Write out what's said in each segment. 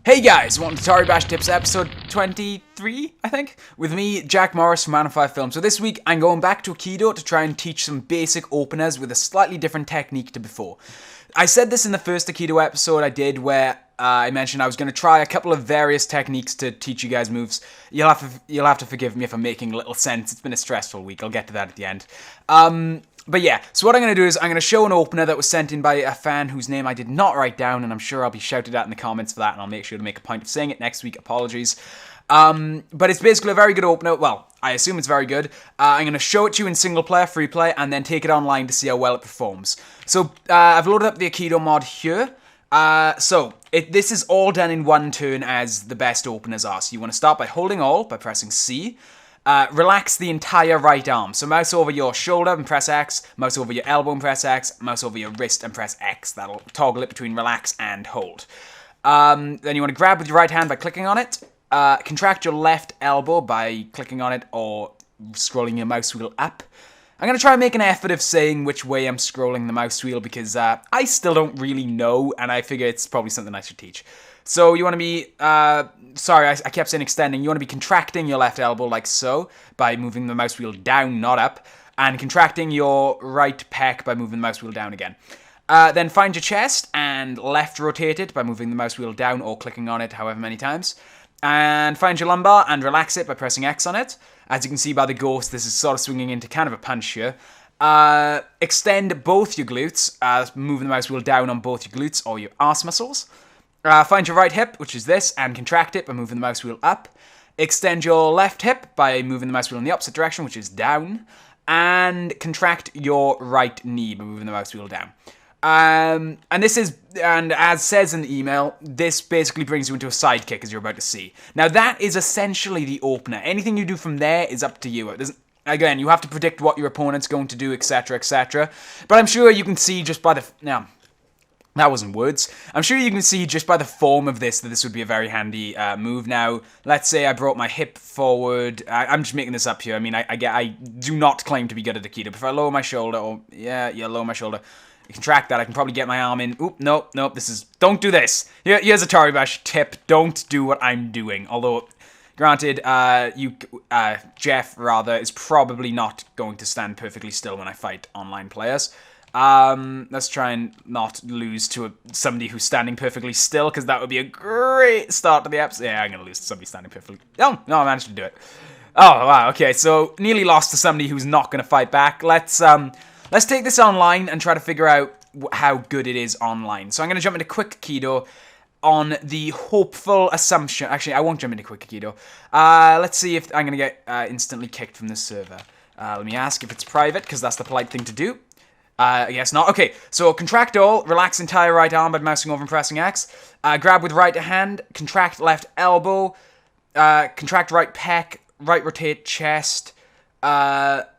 Hey guys, welcome to Toribash Tips episode 23, I think, with me, Jack Morris from Man of 5 Films. So this week, I'm going back to Akido to try and teach some basic openers with a slightly different technique to before. I said this in the first Akido episode I did where I mentioned I was going to try a couple of various techniques to teach you guys moves. You'll have to forgive me if I'm making little sense. It's been a stressful week. I'll get to that at the end. But yeah, so what I'm going to do is I'm going to show an opener that was sent in by a fan whose name I did not write down, and I'm sure I'll be shouted at in the comments for that, and I'll make sure to make a point of saying it next week. Apologies. But it's basically a very good opener. Well, I assume it's very good. I'm going to show it to you in single player, free play, and then take it online to see how well it performs. So I've loaded up the Akido mod here. This is all done in one turn as the best openers are. So you want to start by holding Alt by pressing C. Relax the entire right arm. So mouse over your shoulder and press X, mouse over your elbow and press X, mouse over your wrist and press X. That'll toggle it between relax and hold. Then you want to grab with your right hand by clicking on it. Contract your left elbow by clicking on it or scrolling your mouse wheel up. I'm going to try and make an effort of saying which way I'm scrolling the mouse wheel because I still don't really know, and I figure it's probably something I should teach. So you want to be, I kept saying extending. You want to be contracting your left elbow like so by moving the mouse wheel down, not up, and contracting your right pec by moving the mouse wheel down again. Then find your chest and left rotate it by moving the mouse wheel down or clicking on it however many times. And find your lumbar and relax it by pressing X on it. As you can see by the ghost, this is sort of swinging into kind of a punch here. Extend both your glutes, moving the mouse wheel down on both your glutes or your arse muscles. Find your right hip, which is this, and contract it by moving the mouse wheel up. Extend your left hip by moving the mouse wheel in the opposite direction, which is down. And contract your right knee by moving the mouse wheel down. And as says in the email, this basically brings you into a side kick, as you're about to see. Now, that is essentially the opener. Anything you do from there is up to you. Again, you have to predict what your opponent's going to do, etc., etc. But I'm sure you can see just by the... Now, that wasn't words. I'm sure you can see just by the form of this that this would be a very handy move. Now, let's say I brought my hip forward. I'm just making this up here. I mean, I do not claim to be good at Akido. But if I lower my shoulder, lower my shoulder... Contract that, I can probably get my arm in. Oop, nope, don't do this. Here's a Toribash tip, don't do what I'm doing. Although, granted, Jeff, rather, is probably not going to stand perfectly still when I fight online players. Let's try and not lose to somebody who's standing perfectly still, because that would be a great start to the episode. Yeah, I'm going to lose to somebody standing perfectly... Oh, no, I managed to do it. Oh, wow, okay, so nearly lost to somebody who's not going to fight back. Let's take this online and try to figure out how good it is online. So I'm going to jump into Quick Akido on the hopeful assumption... Actually, I won't jump into Quick Akido. Let's see if I'm going to get instantly kicked from this server. Let me ask if it's private, because that's the polite thing to do. I guess not. Okay, so contract all, relax entire right arm by mousing over and pressing X. Grab with right hand, contract left elbow, contract right pec, right rotate chest, left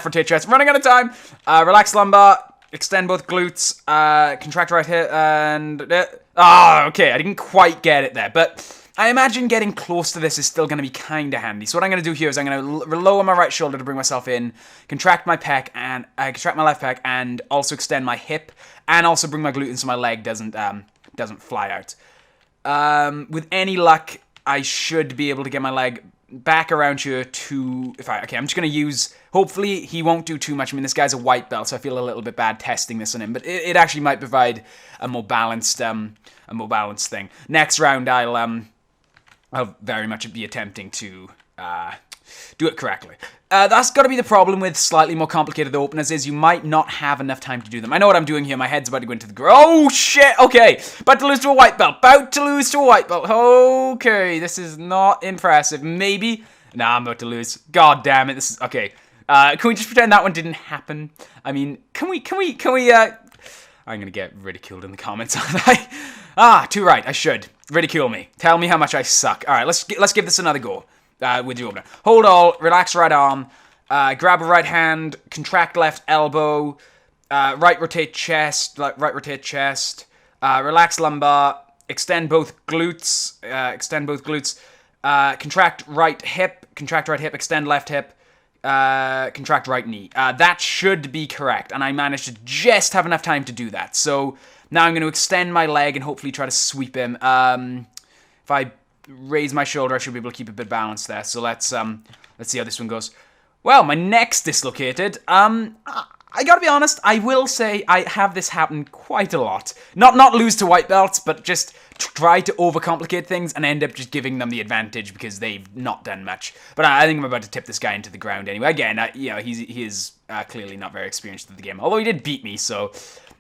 rotate chest. Running out of time. Relax lumbar. Extend both glutes. Contract right hip. And... okay. I didn't quite get it there. But I imagine getting close to this is still going to be kind of handy. So what I'm going to do here is I'm going to lower my right shoulder to bring myself in. Contract my pec and... contract my left pec and also extend my hip. And also bring my glute in so my leg doesn't fly out. With any luck, I should be able to get my leg... back around here to... I'm just going to use... Hopefully, he won't do too much. I mean, this guy's a white belt, so I feel a little bit bad testing this on him. But it actually might provide a more balanced thing. Next round, I'll very much be attempting to do it correctly. That's got to be the problem with slightly more complicated openers is you might not have enough time to do them. I know what I'm doing here. My head's about to go into the... Oh, shit! Okay, about to lose to a white belt. Okay, this is not impressive. Maybe... Nah, I'm about to lose. God damn it, this is... Okay. Can we just pretend that one didn't happen? I mean, can we, I'm gonna get ridiculed in the comments, aren't I? Too right, I should. Ridicule me. Tell me how much I suck. Alright, let's give this another go. With the opener. Hold all, relax right arm, grab a right hand, contract left elbow, right rotate chest, relax lumbar, extend both glutes, contract right hip, extend left hip, contract right knee. That should be correct, and I managed to just have enough time to do that. So now I'm going to extend my leg and hopefully try to sweep him. If I raise my shoulder, I should be able to keep a bit balanced there. So let's see how this one goes. Well, my neck's dislocated. I gotta be honest, I will say I have this happen quite a lot. Not lose to white belts, but just try to overcomplicate things and end up just giving them the advantage because they've not done much. But I think I'm about to tip this guy into the ground anyway. Again, he is clearly not very experienced at the game, although he did beat me, so...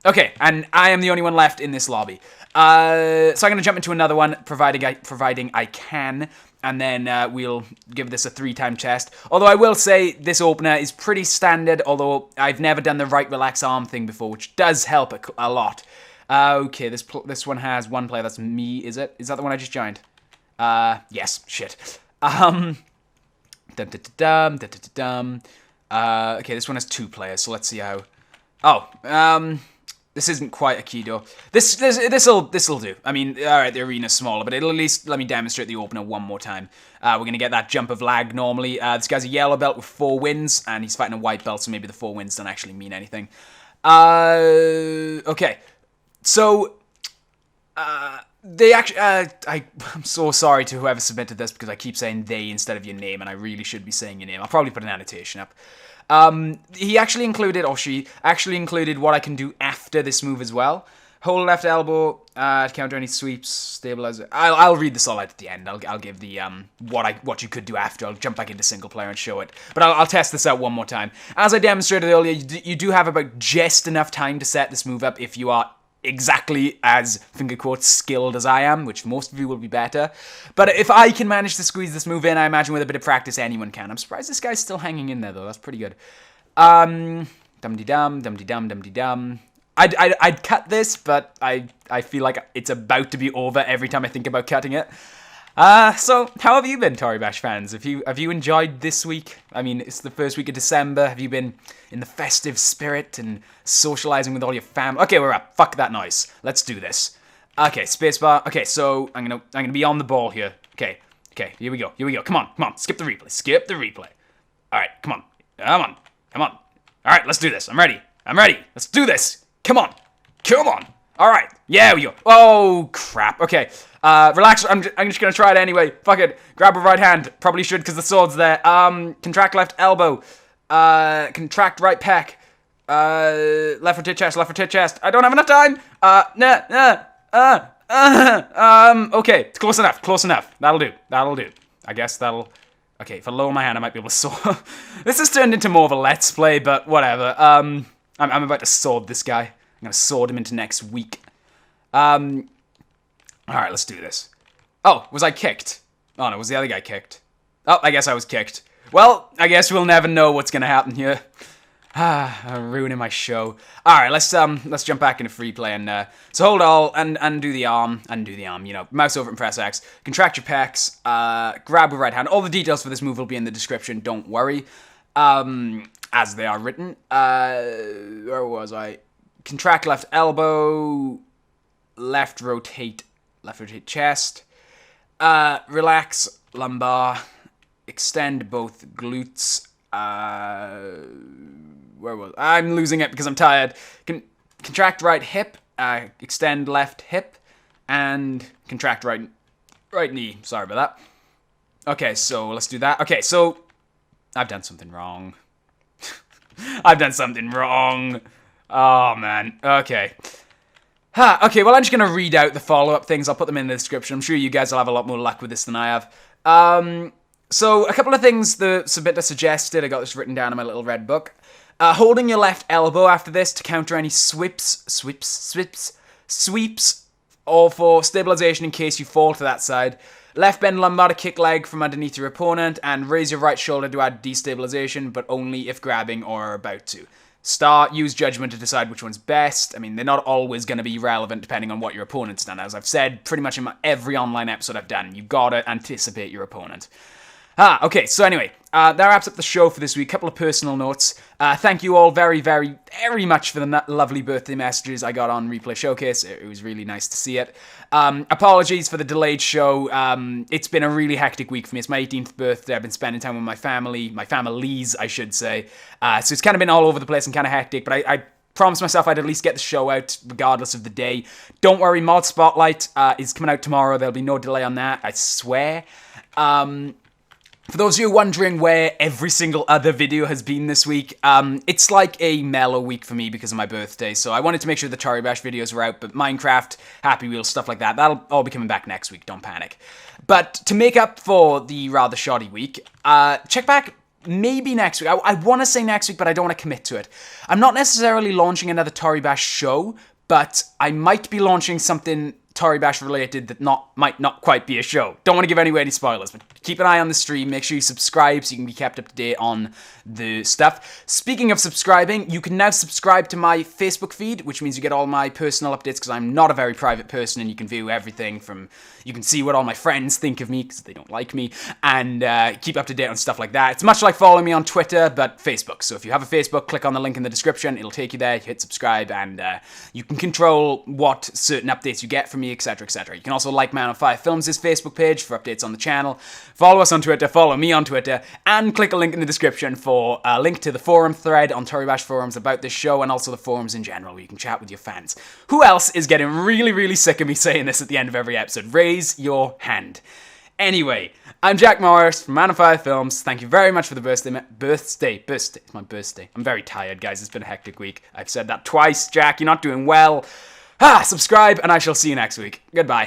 Okay, and I am the only one left in this lobby. So I'm going to jump into another one, providing I can, and then we'll give this a 3-time chest. Although I will say this opener is pretty standard, although I've never done the right relax arm thing before, which does help a lot. Okay, this one has one player. That's me, is it? Is that the one I just joined? Yes, shit. Okay, this one has 2 players, so let's see how... This isn't quite Akido. This'll do. I mean, alright, the arena's smaller, but it'll at least let me demonstrate the opener one more time. We're gonna get that jump of lag normally. This guy's a yellow belt with 4 wins, and he's fighting a white belt, so maybe the 4 wins don't actually mean anything. Okay. So, they actually, I'm so sorry to whoever submitted this because I keep saying they instead of your name, and I really should be saying your name. I'll probably put an annotation up. He actually included, or she actually included what I can do after this move as well. Hold left elbow, to counter any sweeps, stabilizer. I'll read this all out at the end. I'll give the, what you could do after. I'll jump back into single player and show it. But I'll test this out one more time. As I demonstrated earlier, you do have about just enough time to set this move up if you are exactly as, finger quotes, skilled as I am, which most of you will be better. But if I can manage to squeeze this move in, I imagine with a bit of practice, anyone can. I'm surprised this guy's still hanging in there, though. That's pretty good. Dum-de-dum, dum-de-dum, dum-de-dum. I'd cut this, but I feel like it's about to be over every time I think about cutting it. So, how have you been, Toribash fans? Have you enjoyed this week? I mean, it's the first week of December. Have you been in the festive spirit and socializing with all your fam? Okay, we're up. Fuck that noise. Let's do this. Okay, spacebar. Okay, so I'm gonna be on the ball here. Okay, here we go. Come on. Skip the replay. All right, come on. All right, let's do this. I'm ready. Let's do this. Come on. All right. Yeah, we go. Oh, crap. Okay. Relax. I'm just going to try it anyway. Fuck it. Grab a right hand. Probably should because the sword's there. Contract left elbow. Contract right pec. Left rotate chest. I don't have enough time. Okay. It's close enough. That'll do. I guess that'll... Okay, if I lower my hand, I might be able to sword... This has turned into more of a let's play, but whatever. I'm about to sword this guy. I'm going to sword him into next week. Alright, let's do this. Oh, was I kicked? Oh no, was the other guy kicked? Oh, I guess I was kicked. Well, I guess we'll never know what's going to happen here. I'm ruining my show. Alright, let's jump back into free play and so hold all and do the arm, you know, mouse over and press X, contract your pecs, grab with right hand. All the details for this move will be in the description, don't worry. As they are written. Where was I? Contract left elbow, left rotate chest, relax lumbar, extend both glutes. Where was I? I'm losing it because I'm tired. Contract right hip, extend left hip, and contract right knee. Sorry about that. Okay, so let's do that. Okay, so I've done something wrong. Oh, man. Okay. Okay, well, I'm just going to read out the follow-up things. I'll put them in the description. I'm sure you guys will have a lot more luck with this than I have. So, a couple of things the submitter suggested. I got this written down in my little red book. Holding your left elbow after this to counter any sweeps, or for stabilization in case you fall to that side. Left bend lumbar to kick leg from underneath your opponent, and raise your right shoulder to add destabilization, but only if grabbing or are about to. Use judgment to decide which one's best. I mean, they're not always going to be relevant depending on what your opponent's done. As I've said pretty much in every online episode I've done, you've got to anticipate your opponent. Okay, so anyway, that wraps up the show for this week. Couple of personal notes. Thank you all very, very, very much for the lovely birthday messages I got on Replay Showcase. It was really nice to see it. Apologies for the delayed show. It's been a really hectic week for me. It's my 18th birthday. I've been spending time with my family, my families, I should say. So it's kind of been all over the place and kind of hectic, but I promised myself I'd at least get the show out regardless of the day. Don't worry, Mod Spotlight is coming out tomorrow. There'll be no delay on that, I swear. For those of you wondering where every single other video has been this week, it's like a mellow week for me because of my birthday, so I wanted to make sure the Toribash videos were out, but Minecraft, Happy Wheels, stuff like that, that'll all be coming back next week, don't panic. But to make up for the rather shoddy week, check back maybe next week. I want to say next week, but I don't want to commit to it. I'm not necessarily launching another Toribash show, but I might be launching something Toribash related that might not quite be a show. Don't want to give away any spoilers, but keep an eye on the stream. Make sure you subscribe so you can be kept up to date on the stuff. Speaking of subscribing, you can now subscribe to my Facebook feed, which means you get all my personal updates because I'm not a very private person and you can view everything from, you can see what all my friends think of me because they don't like me and keep up to date on stuff like that. It's much like following me on Twitter, but Facebook. So if you have a Facebook, click on the link in the description. It'll take you there. You hit subscribe and you can control what certain updates you get from me, etc, etc. You can also like Man on 5 Films' Facebook page for updates on the channel. Follow us on Twitter, follow me on Twitter, and click a link in the description for a link to the forum thread on Toribash forums about this show and also the forums in general where you can chat with your fans. Who else is getting really, really sick of me saying this at the end of every episode? Raise your hand. Anyway, I'm Jack Morris from Man on 5 Films. Thank you very much for the birthday. It's my birthday. I'm very tired, guys. It's been a hectic week. I've said that twice. Jack, you're not doing well. Subscribe, and I shall see you next week. Goodbye.